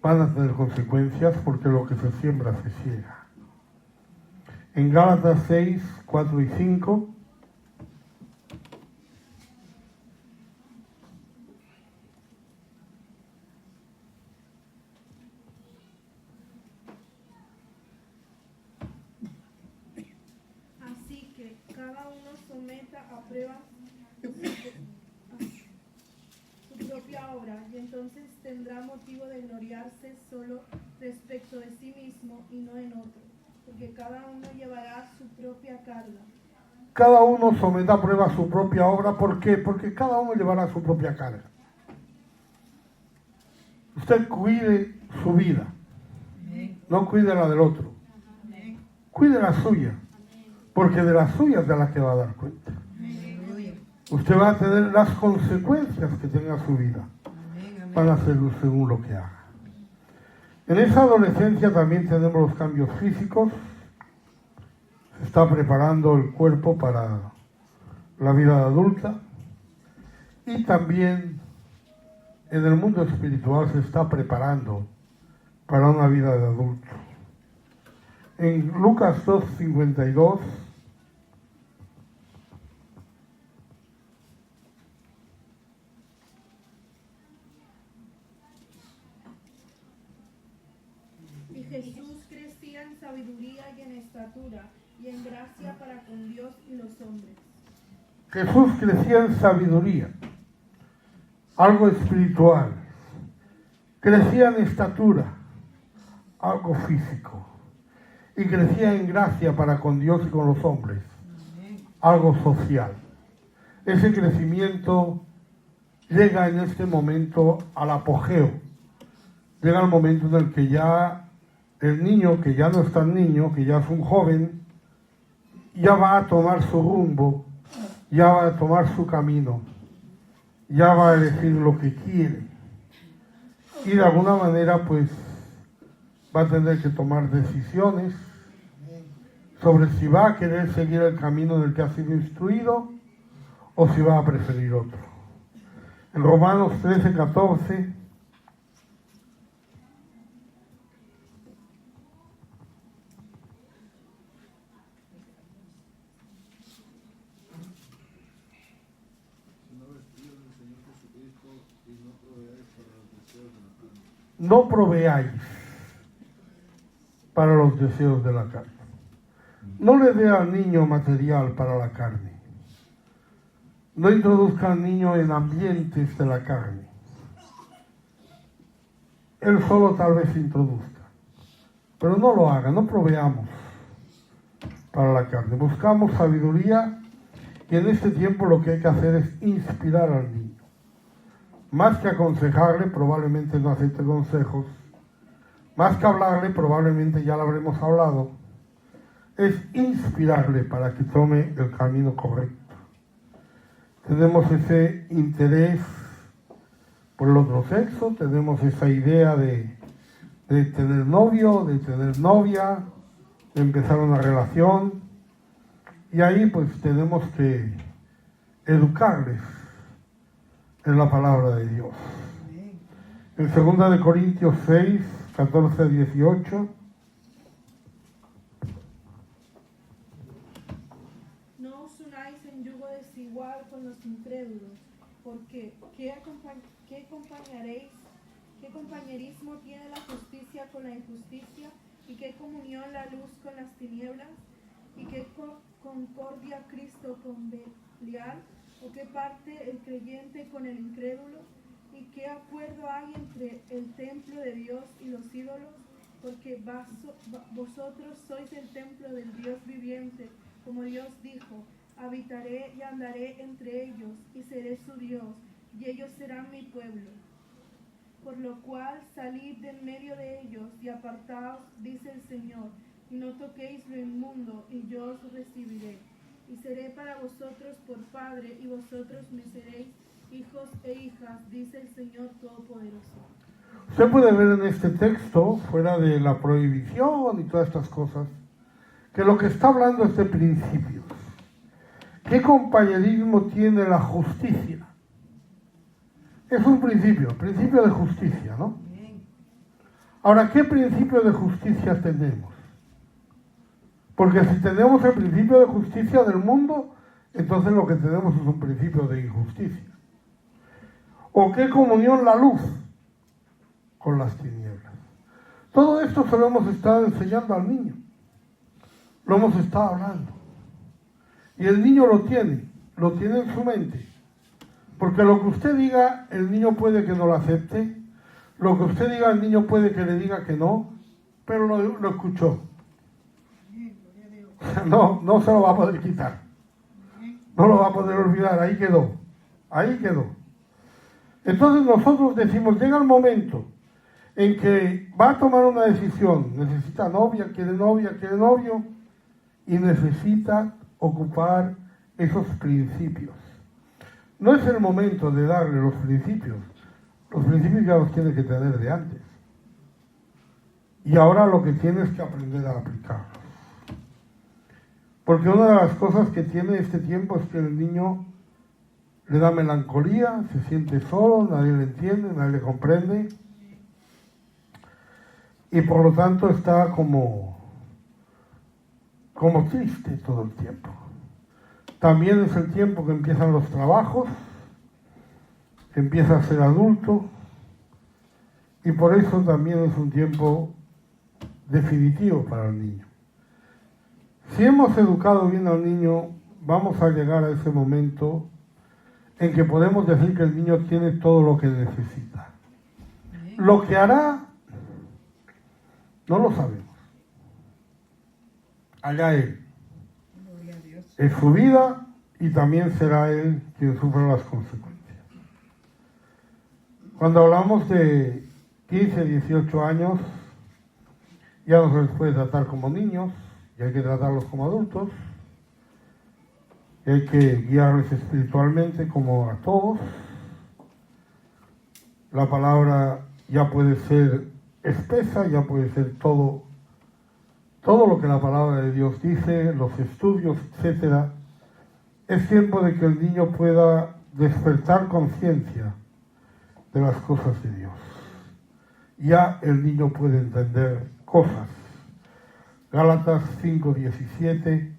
van a tener consecuencias, porque lo que se siembra se ciega. En Gálatas 6, 4 y 5, Así que cada uno someta a prueba su propia obra, y entonces tendrá motivo de gloriarse solo respecto de sí mismo y no en otro, porque cada uno llevará su propia carga. cada uno someta a prueba su propia obra. ¿Por qué? Porque cada uno llevará su propia carga. Usted cuide su vida, no cuide la del otro. Cuide la suya, porque de la suya es de la que va a dar cuenta. Usted va a tener las consecuencias que tenga su vida. Van a ser según lo que haga. En esa adolescencia también tenemos los cambios físicos. Se está preparando el cuerpo para la vida adulta. Y también en el mundo espiritual se está preparando para una vida de adulto. En Lucas 2:52 Y Jesús crecía en sabiduría y en estatura y en gracia para con Dios y los hombres. Jesús crecía en sabiduría, algo espiritual. Crecía en estatura, algo físico. Y crecía en gracia para con Dios y con los hombres, algo social. Ese crecimiento llega en este momento al apogeo. Llega el momento en el que ya el niño, que ya no es tan niño, que ya es un joven, ya va a tomar su rumbo, ya va a tomar su camino, ya va a elegir lo que quiere. Y de alguna manera, pues, va a tener que tomar decisiones sobre si va a querer seguir el camino en el que ha sido instruido o si va a preferir otro. En Romanos 13:14 no proveáis para los deseos de la carne. No le dé al niño material para la carne. No introduzca al niño en ambientes de la carne. Él solo tal vez introduzca. Pero no lo haga, no proveamos para la carne. Buscamos sabiduría y en este tiempo lo que hay que hacer es inspirar al niño. Más que aconsejarle, probablemente no acepte consejos. Más que hablarle, probablemente ya lo habremos hablado. Es inspirarle para que tome el camino correcto. Tenemos ese interés por el otro sexo, tenemos esa idea de tener novio, de tener novia, de empezar una relación. Y ahí pues tenemos que educarles en la palabra de Dios. En 2 de Corintios 6, 14 a 18. No os unáis en yugo desigual con los incrédulos, porque ¿qué compañerismo tiene la justicia con la injusticia? ¿Y qué comunión la luz con las tinieblas? ¿Y qué concordia Cristo con Belial? ¿O qué parte el creyente con el incrédulo? ¿Y qué acuerdo hay entre el templo de Dios y los ídolos? Porque vosotros sois el templo del Dios viviente, como Dios dijo: habitaré y andaré entre ellos, y seré su Dios, y ellos serán mi pueblo. Por lo cual salid de en medio de ellos y apartaos, dice el Señor, y no toquéis lo inmundo, y yo os recibiré. Y seré para vosotros por Padre, y vosotros me seréis hijos e hijas, dice el Señor Todopoderoso. Usted puede ver en este texto, fuera de la prohibición y todas estas cosas, que lo que está hablando es de principios. ¿Qué compañerismo tiene la justicia? Es un principio de justicia, ¿no? Ahora, ¿qué principio de justicia tenemos? Porque si tenemos el principio de justicia del mundo, entonces lo que tenemos es un principio de injusticia. ¿O qué comunión la luz con las tinieblas? Todo esto se lo hemos estado enseñando al niño. Lo hemos estado hablando. Y el niño lo tiene en su mente. Porque lo que usted diga, el niño puede que no lo acepte. Lo que usted diga, el niño puede que le diga que no, pero lo escuchó. No se lo va a poder quitar. No lo va a poder olvidar, ahí quedó. Ahí quedó. Entonces nosotros decimos, llega el momento en que va a tomar una decisión. Necesita novia, quiere novio, y necesita ocupar esos principios. No es el momento de darle los principios. Los principios ya los tiene que tener de antes. Y ahora lo que tiene es que aprender a aplicarlos. Porque una de las cosas que tiene este tiempo es que el niño le da melancolía, se siente solo, nadie le entiende, nadie le comprende. Y por lo tanto está como triste todo el tiempo. También es el tiempo que empiezan los trabajos, que empieza a ser adulto, y por eso también es un tiempo definitivo para el niño. Si hemos educado bien al niño, vamos a llegar a ese momento en que podemos decir que el niño tiene todo lo que necesita. Lo que hará, no lo sabemos. Allá él. Es su vida y también será él quien sufra las consecuencias. Cuando hablamos de 15, 18 años, ya no se les puede tratar como niños, y hay que tratarlos como adultos, y hay que guiarles espiritualmente como a todos. La palabra ya puede ser espesa, ya puede ser todo lo que la palabra de Dios dice, los estudios, etc. Es tiempo de que el niño pueda despertar conciencia de las cosas de Dios. Ya el niño puede entender cosas. Gálatas 5:17.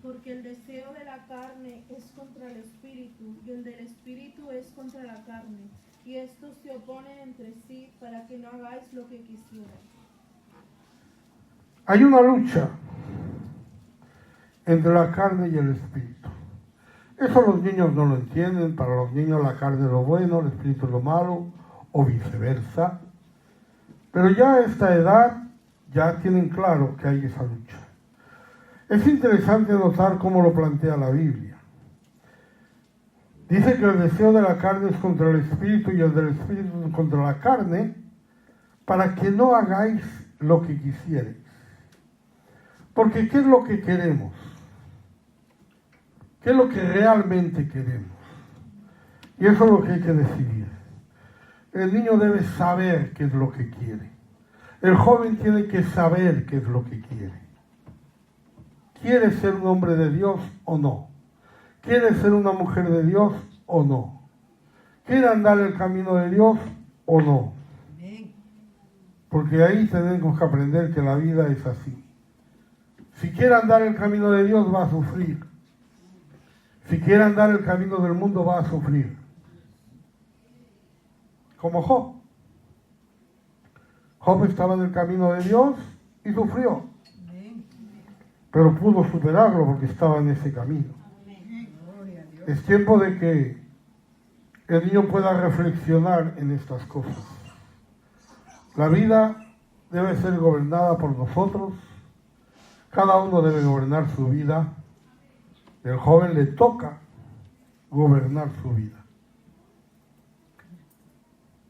Porque el deseo de la carne es contra el espíritu, y el del espíritu es contra la carne, y estos se oponen entre sí para que no hagáis lo que quisierais. Hay una lucha entre la carne y el espíritu. Eso los niños no lo entienden. Para los niños la carne es lo bueno, el espíritu es lo malo, o viceversa. Pero ya a esta edad ya tienen claro que hay esa lucha. Es interesante notar cómo lo plantea la Biblia. Dice que el deseo de la carne es contra el espíritu y el del espíritu es contra la carne, para que no hagáis lo que quisierais. Porque ¿qué es lo que queremos? ¿Qué es lo que realmente queremos? Y eso es lo que hay que decidir. El niño debe saber qué es lo que quiere. El joven tiene que saber qué es lo que quiere. ¿Quiere ser un hombre de Dios o no? ¿Quiere ser una mujer de Dios o no? ¿Quiere andar el camino de Dios o no? Porque ahí tenemos que aprender que la vida es así. Si quiere andar el camino de Dios va a sufrir. Si quiere andar el camino del mundo va a sufrir. Como Job. Job estaba en el camino de Dios y sufrió. Pero pudo superarlo porque estaba en ese camino. Es tiempo de que el niño pueda reflexionar en estas cosas. La vida debe ser gobernada por nosotros. Cada uno debe gobernar su vida. El joven le toca gobernar su vida.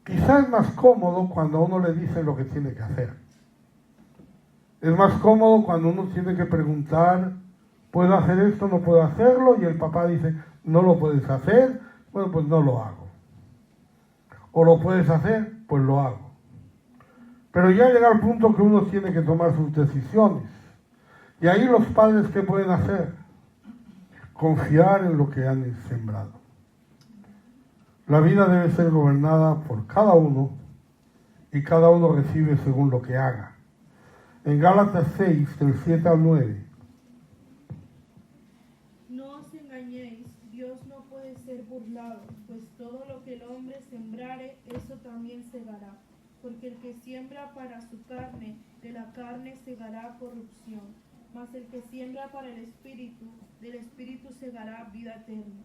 Quizá es más cómodo cuando a uno le dice lo que tiene que hacer. Es más cómodo cuando uno tiene que preguntar, ¿puedo hacer esto? ¿No puedo hacerlo? Y el papá dice, no lo puedes hacer, bueno, pues no lo hago. O lo puedes hacer, pues lo hago. Pero ya llega el punto que uno tiene que tomar sus decisiones. Y ahí los padres, ¿qué pueden hacer? Confiar en lo que han sembrado. La vida debe ser gobernada por cada uno y cada uno recibe según lo que haga. En Gálatas 6, del 7 al 9. No os engañéis, Dios no puede ser burlado, pues todo lo que el hombre sembrare, eso también segará. Porque el que siembra para su carne, de la carne segará corrupción, mas el que siembra para el Espíritu, del Espíritu segará vida eterna.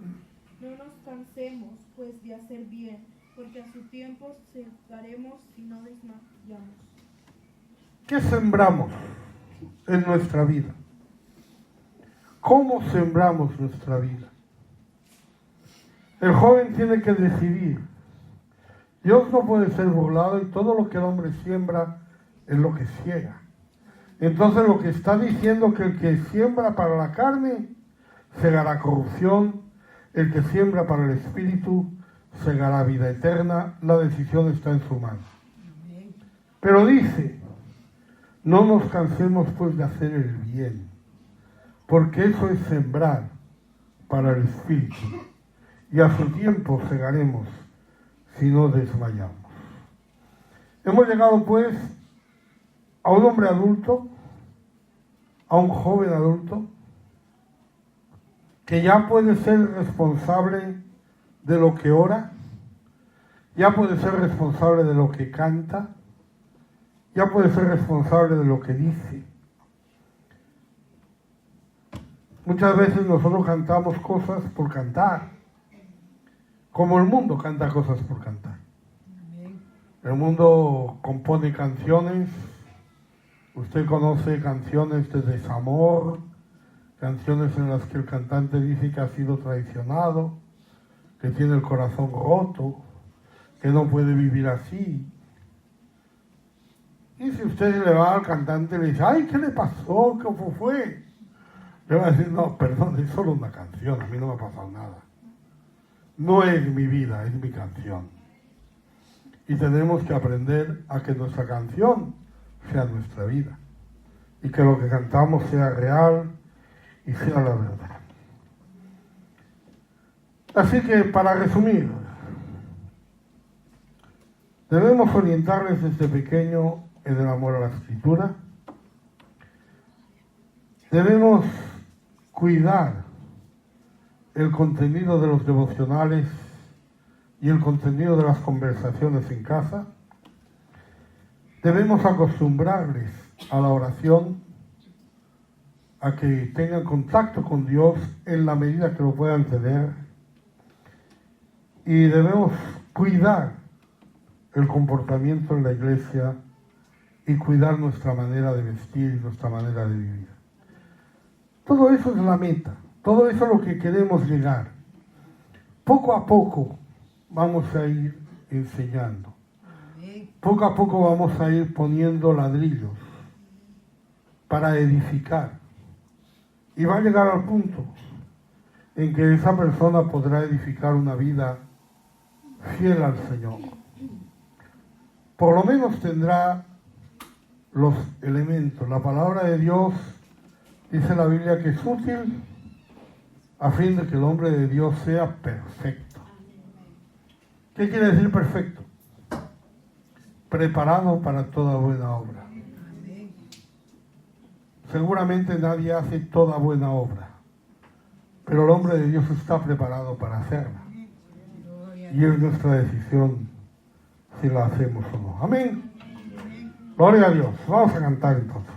No nos cansemos, pues, de hacer bien, porque a su tiempo segaremos si no desmayamos. ¿Qué sembramos en nuestra vida? ¿Cómo sembramos nuestra vida? El joven tiene que decidir. Dios no puede ser burlado y todo lo que el hombre siembra es lo que ciega. Entonces lo que está diciendo que el que siembra para la carne segará corrupción, el que siembra para el Espíritu segará vida eterna. La decisión está en su mano. Pero dice, no nos cansemos pues de hacer el bien, porque eso es sembrar para el Espíritu, y a su tiempo segaremos si no desmayamos. Hemos llegado pues a un hombre adulto, a un joven adulto, que ya puede ser responsable de lo que ora, ya puede ser responsable de lo que canta, ya puede ser responsable de lo que dice. Muchas veces nosotros cantamos cosas por cantar, como el mundo canta cosas por cantar. El mundo compone canciones, usted conoce canciones de desamor, canciones en las que el cantante dice que ha sido traicionado, que tiene el corazón roto, que no puede vivir así. Y si usted le va al cantante y le dice, ay, ¿qué le pasó? ¿Qué fue? Le va a decir, no, perdón, es solo una canción, a mí no me ha pasado nada. No es mi vida, es mi canción. Y tenemos que aprender a que nuestra canción sea nuestra vida. Y que lo que cantamos sea real y sea la verdad. Así que, para resumir, debemos orientarles desde pequeño en el amor a la Escritura. Debemos cuidar el contenido de los devocionales y el contenido de las conversaciones en casa. Debemos acostumbrarles a la oración, a que tengan contacto con Dios en la medida que lo puedan tener. Y debemos cuidar el comportamiento en la iglesia y cuidar nuestra manera de vestir y nuestra manera de vivir. Todo eso es la meta, todo eso es lo que queremos llegar. Poco a poco vamos a ir enseñando. Poco a poco vamos a ir poniendo ladrillos para edificar. Y va a llegar al punto en que esa persona podrá edificar una vida fiel al Señor. Por lo menos tendrá los elementos. La palabra de Dios dice la Biblia que es útil a fin de que el hombre de Dios sea perfecto. ¿Qué quiere decir perfecto? Preparado para toda buena obra. Seguramente nadie hace toda buena obra, pero el hombre de Dios está preparado para hacerla. Y es nuestra decisión si la hacemos o no. Amén. Gloria a Dios. Vamos a cantar entonces.